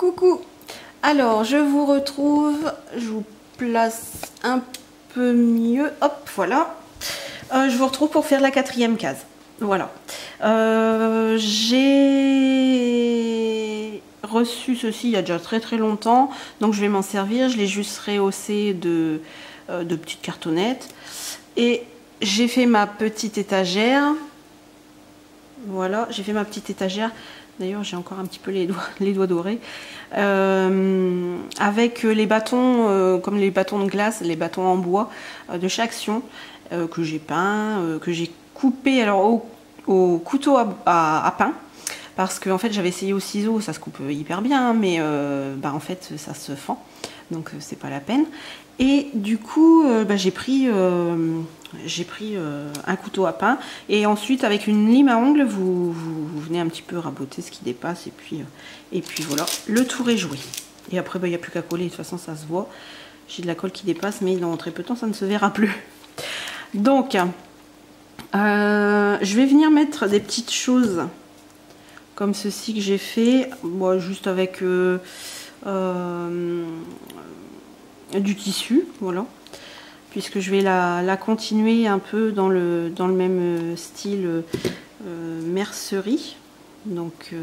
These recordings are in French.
Coucou. Alors, je vous retrouve. Je vous place un peu mieux. Hop, voilà. Je vous retrouve pour faire la 4e case. Voilà. J'ai reçu ceci il y a déjà très longtemps. Donc, je vais m'en servir. Je l'ai juste rehaussé de petites cartonnettes. Et j'ai fait ma petite étagère. Voilà, j'ai fait ma petite étagère. D'ailleurs, j'ai encore un petit peu les doigts dorés. Avec les bâtons, comme les bâtons de glace, les bâtons en bois de chez Action, que j'ai peint, que j'ai coupé alors au couteau à pain. Parce que en fait, j'avais essayé au ciseau, ça se coupe hyper bien, mais en fait, ça se fend. Donc, c'est pas la peine. Et du coup, j'ai pris un couteau à pain et ensuite avec une lime à ongles vous venez un petit peu raboter ce qui dépasse et puis voilà, le tour est joué. Et après il n'y a plus qu'à coller, de toute façon ça se voit, j'ai de la colle qui dépasse mais dans très peu de temps ça ne se verra plus. Donc je vais venir mettre des petites choses comme ceci que j'ai fait, moi juste avec du tissu, voilà, puisque je vais la continuer un peu dans le même style mercerie. Donc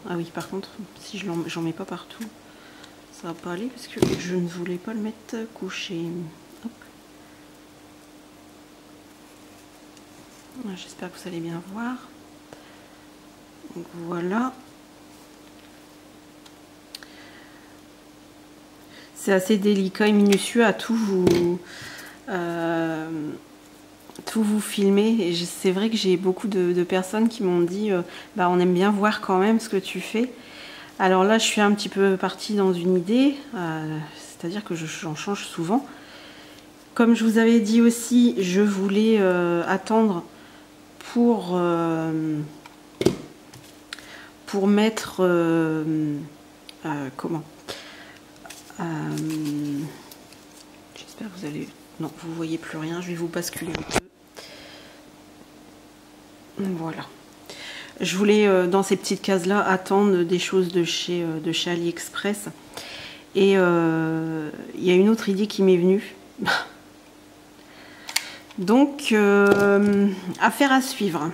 ah oui, par contre si j'en mets pas partout ça va pas aller parce que je ne voulais pas le mettre couché. J'espère que vous allez bien voir. Donc voilà, c'est assez délicat et minutieux à tout vous filmer. Et c'est vrai que j'ai beaucoup de personnes qui m'ont dit on aime bien voir quand même ce que tu fais. Alors là je suis un petit peu partie dans une idée, c'est-à-dire que j'en change souvent. Comme je vous avais dit aussi, je voulais attendre pour mettre comment j'espère que vous allez... Non, vous voyez plus rien, je vais vous basculer un peu. Voilà. Je voulais, dans ces petites cases-là, attendre des choses de chez AliExpress. Et il y a une autre idée qui m'est venue. Donc, affaire à suivre.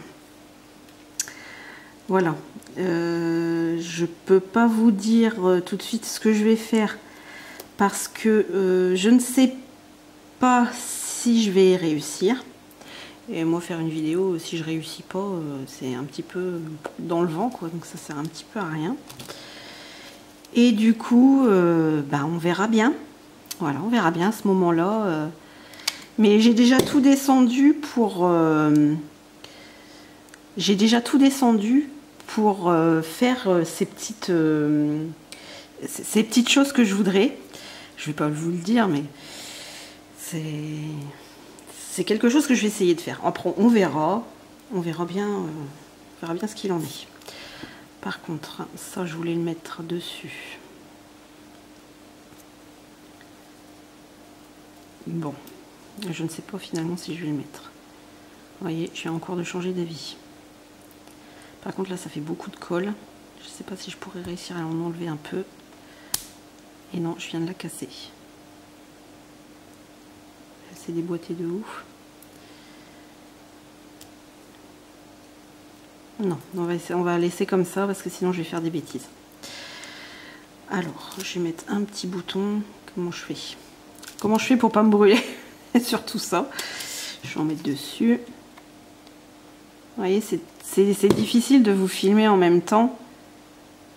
Voilà. Je peux pas vous dire tout de suite ce que je vais faire parce que je ne sais pas si je vais réussir. Et moi faire une vidéo, si je réussis pas, c'est un petit peu dans le vent, quoi, donc ça sert un petit peu à rien. Et du coup, on verra bien. Voilà, on verra bien à ce moment-là. Mais j'ai déjà tout descendu pour... faire ces petites choses que je voudrais. Je vais pas vous le dire, mais c'est quelque chose que je vais essayer de faire. Après, on verra bien ce qu'il en est. Par contre, ça, je voulais le mettre dessus. Bon, je ne sais pas finalement si je vais le mettre. Vous voyez, je suis en cours de changer d'avis. Par contre, là, ça fait beaucoup de colle. Je ne sais pas si je pourrais réussir à en enlever un peu. Et non, je viens de la casser. C'est déboîté de ouf. Non, on va laisser comme ça parce que sinon je vais faire des bêtises. Alors, je vais mettre un petit bouton. Comment je fais? Comment je fais pour pas me brûler? Surtout ça. Je vais en mettre dessus. Vous voyez, c'est difficile de vous filmer en même temps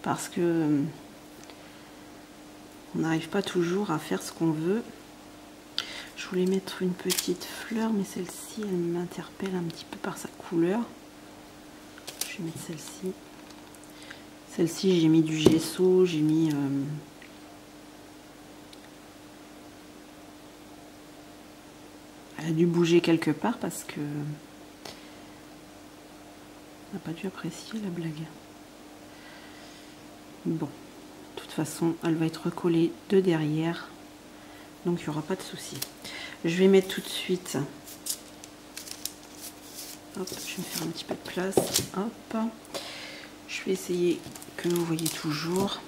parce que on n'arrive pas toujours à faire ce qu'on veut. Je voulais mettre une petite fleur, mais celle-ci, elle m'interpelle un petit peu par sa couleur. Je vais mettre celle-ci. Celle-ci, j'ai mis du gesso, j'ai mis... Elle a dû bouger quelque part parce que... On n'a pas dû apprécier la blague. Bon, de toute façon, elle va être recollée de derrière. Donc, il n'y aura pas de souci. Je vais mettre tout de suite... Hop, je vais me faire un petit peu de place. Hop. Je vais essayer que vous voyez toujours.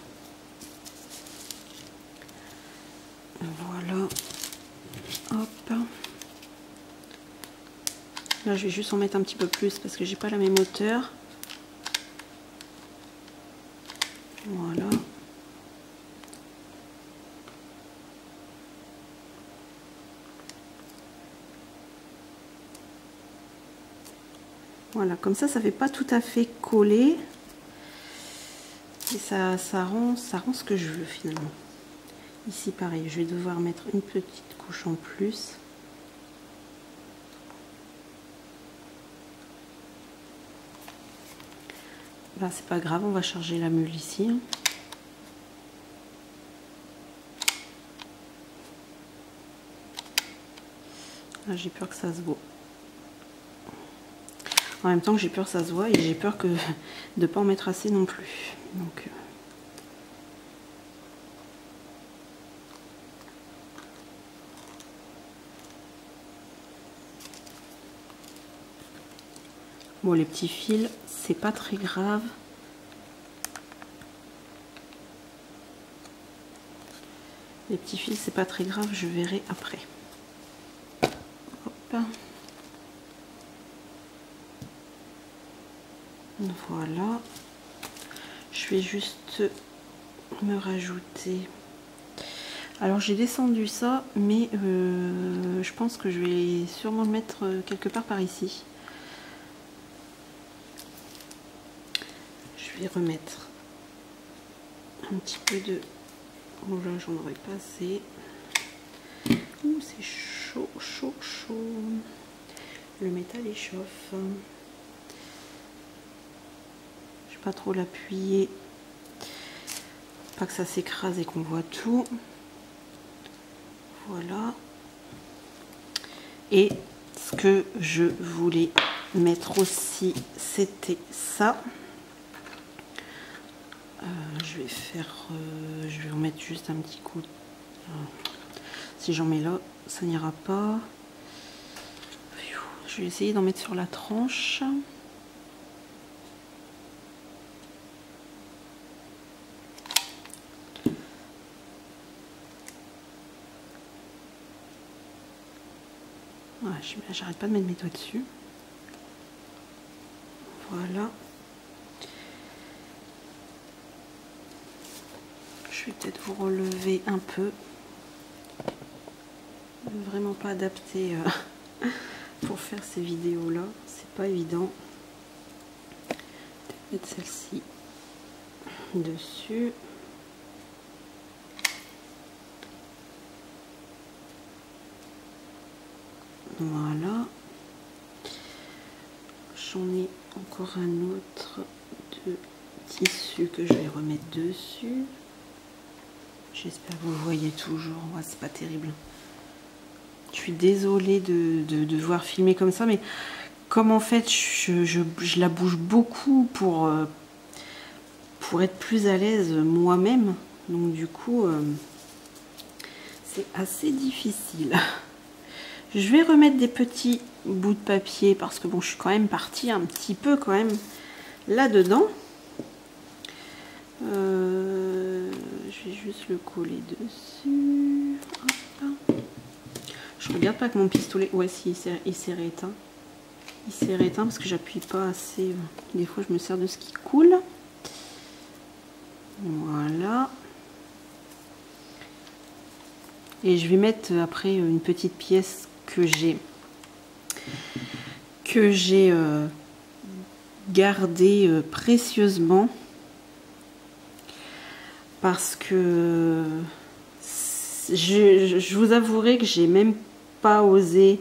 Voilà. Hop. Là, je vais juste en mettre un petit peu plus parce que j'ai pas la même hauteur. Voilà. Voilà, comme ça fait pas tout à fait coller. Et ça rend ce que je veux finalement. Ici, pareil, je vais devoir mettre une petite couche en plus. Là, c'est pas grave, on va charger la mule ici. Là, j'ai peur que ça se voit. En même temps que j'ai peur que ça se voit et j'ai peur que de ne pas en mettre assez non plus. Donc, bon, les petits fils, c'est pas très grave. Les petits fils, c'est pas très grave, je verrai après. Hop. Voilà. Je vais juste me rajouter. Alors j'ai descendu ça, mais je pense que je vais sûrement le mettre quelque part par ici. Je vais remettre un petit peu de... Oh là, j'en aurais pas assez. Ouh, c'est chaud, chaud, chaud. Le métal est chauffe. Je vais pas trop l'appuyer. Pas que ça s'écrase et qu'on voit tout. Voilà. Et ce que je voulais mettre aussi, c'était ça. Je vais en mettre juste un petit coup. Si j'en mets là, ça n'ira pas. Je vais essayer d'en mettre sur la tranche. Voilà, j'arrête pas de mettre mes doigts dessus. Voilà. Je vais peut-être vous relever un peu. Vraiment pas adapté pour faire ces vidéos là, c'est pas évident. Mettre celle-ci dessus. Voilà. J'en ai encore un autre de tissu que je vais remettre dessus. J'espère que vous voyez toujours. Ouais, c'est pas terrible. Je suis désolée de devoir filmer comme ça, mais comme en fait je la bouge beaucoup pour être plus à l'aise moi-même, donc du coup c'est assez difficile. Je vais remettre des petits bouts de papier parce que bon, je suis quand même partie un petit peu quand même là-dedans. Je vais juste le coller dessus. Hop. Je regarde pas que mon pistolet... Ouais, si, il s'est rééteint. Il s'est rééteint parce que j'appuie pas assez. Des fois, je me sers de ce qui coule. Voilà. Et je vais mettre après une petite pièce que j'ai gardée précieusement. Parce que je vous avouerai que j'ai même pas osé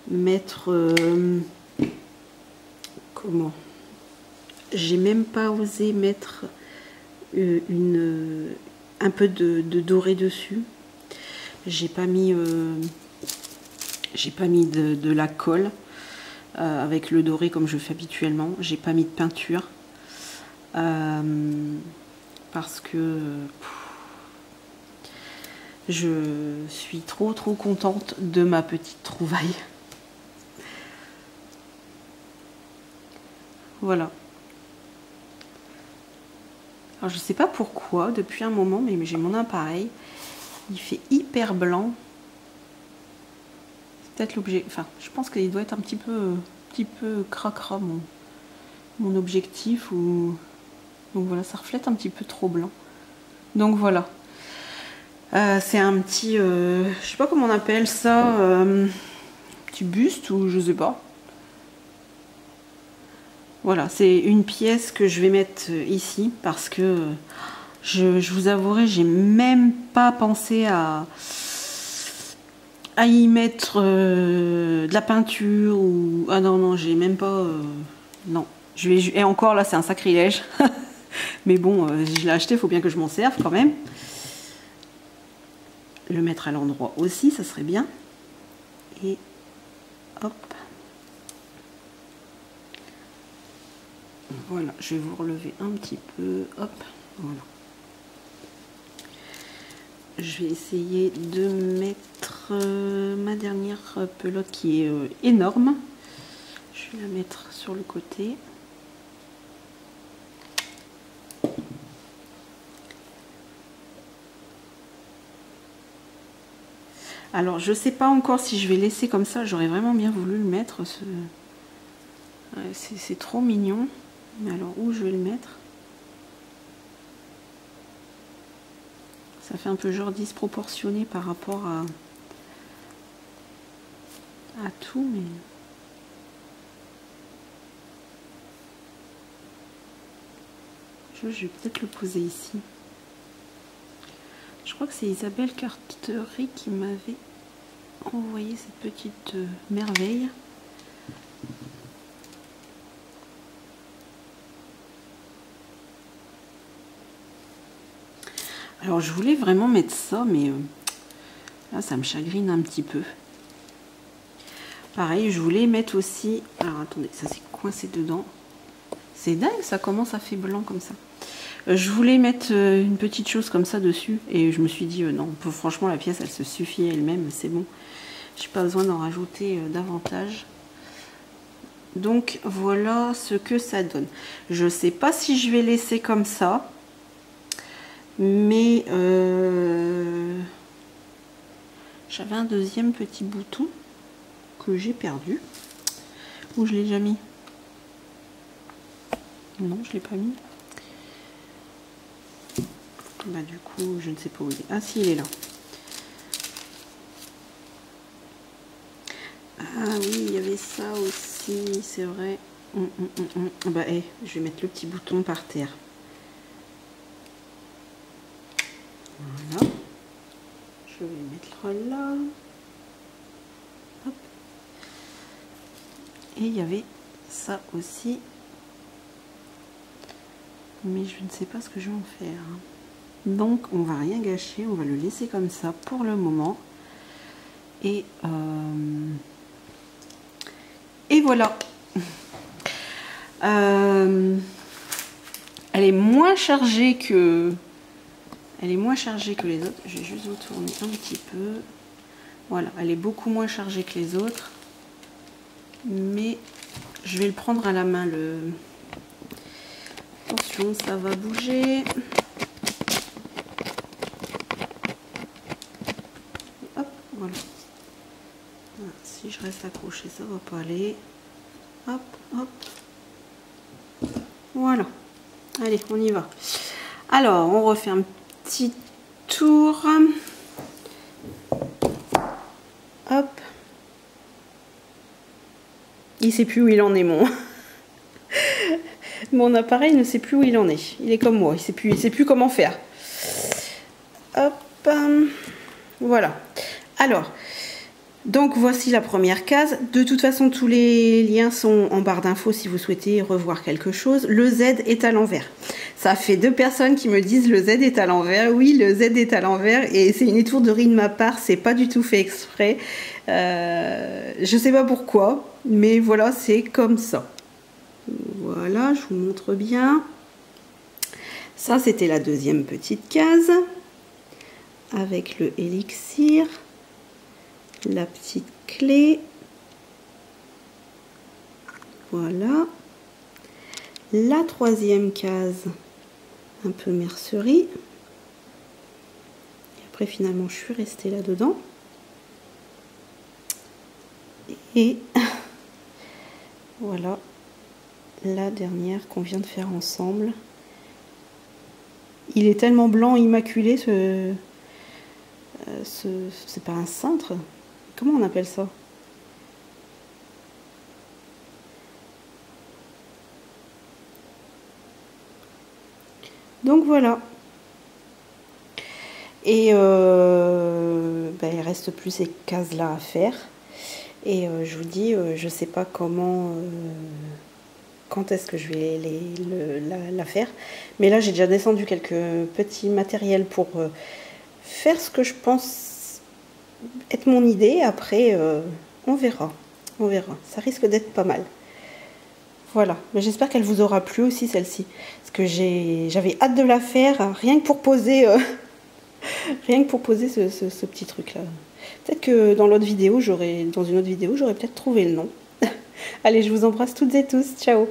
mettre comment, j'ai même pas osé mettre un peu de doré dessus. J'ai pas mis de la colle avec le doré comme je fais habituellement. J'ai pas mis de peinture parce que je suis trop contente de ma petite trouvaille. Voilà. Alors je sais pas pourquoi, depuis un moment, mais j'ai mon appareil. Il fait hyper blanc. C'est peut-être l'objet. Enfin, je pense qu'il doit être un petit peu cracra mon objectif. Donc voilà, ça reflète un petit peu trop blanc. Donc voilà. C'est un petit, je sais pas comment on appelle ça, petit buste ou je sais pas. Voilà, c'est une pièce que je vais mettre ici parce que je vous avouerai, j'ai même pas pensé à y mettre de la peinture ou ah non j'ai même pas non. Et encore là c'est un sacrilège. Mais bon, je l'ai acheté, il faut bien que je m'en serve quand même. Le mettre à l'endroit aussi, ça serait bien. Et hop. Voilà, je vais vous relever un petit peu. Hop, voilà. Je vais essayer de mettre ma dernière pelote qui est énorme. Je vais la mettre sur le côté. Alors, je sais pas encore si je vais laisser comme ça. J'aurais vraiment bien voulu le mettre. C'est trop mignon. Mais alors, où je vais le mettre? Ça fait un peu genre disproportionné par rapport à tout, mais... Je vais peut-être le poser ici. Je crois que c'est Isabelle Carterie qui m'avait envoyé cette petite merveille. Alors je voulais vraiment mettre ça, mais là ça me chagrine un petit peu. Pareil, je voulais mettre aussi... Alors attendez, ça s'est coincé dedans. C'est dingue, ça commence à faire blanc comme ça. Je voulais mettre une petite chose comme ça dessus. Et je me suis dit, non, franchement la pièce elle se suffit elle-même, c'est bon. J'ai pas besoin d'en rajouter davantage. Donc voilà ce que ça donne. Je sais pas si je vais laisser comme ça. Mais j'avais un deuxième petit bouton que j'ai perdu. Où je l'ai déjà mis? Non, je l'ai pas mis. Bah du coup, je ne sais pas où il est. Ah si, il est là. Ah oui, il y avait ça aussi, c'est vrai. Bah je vais mettre le petit bouton par terre. Voilà. Je vais le mettre là. Hop. Et il y avait ça aussi. Mais je ne sais pas ce que je vais en faire. Donc on va rien gâcher, on va le laisser comme ça pour le moment. Et voilà. Elle est moins chargée que... Elle est moins chargée que les autres. Je vais juste vous tourner un petit peu. Voilà, elle est beaucoup moins chargée que les autres. Mais je vais le prendre à la main. Attention, ça va bouger. Hop, voilà. Si je reste accroché, ça va pas aller. Hop, hop. Voilà. Allez, on y va. Alors, on refait un petit tour. Hop. Il sait plus où il en est, mon appareil ne sait plus où il en est. Il est comme moi, il sait plus comment faire. Hop. Voilà. Alors, donc voici la première case. De toute façon, tous les liens sont en barre d'infos si vous souhaitez revoir quelque chose. Le Z est à l'envers. Ça fait 2 personnes qui me disent le Z est à l'envers. Oui, le Z est à l'envers et c'est une étourderie de ma part. C'est pas du tout fait exprès. Je sais pas pourquoi, mais voilà, c'est comme ça. Voilà, je vous montre bien. Ça, c'était la deuxième petite case avec le élixir, la petite clé. Voilà. La troisième case, un peu mercerie. après finalement je suis restée là-dedans. Et voilà la dernière qu'on vient de faire ensemble. Il est tellement blanc immaculé c'est pas un cintre, comment on appelle ça? Donc voilà. Et il reste plus ces cases là à faire. Et je vous dis, je sais pas comment, quand est-ce que je vais la faire. Mais là j'ai déjà descendu quelques petits matériels pour faire ce que je pense être mon idée. Après on verra, ça risque d'être pas mal. Voilà, mais j'espère qu'elle vous aura plu aussi celle-ci, parce que j'avais hâte de la faire, rien que pour poser ce petit truc là. Peut-être que dans une autre vidéo j'aurais peut-être trouvé le nom. Allez, je vous embrasse toutes et tous, ciao.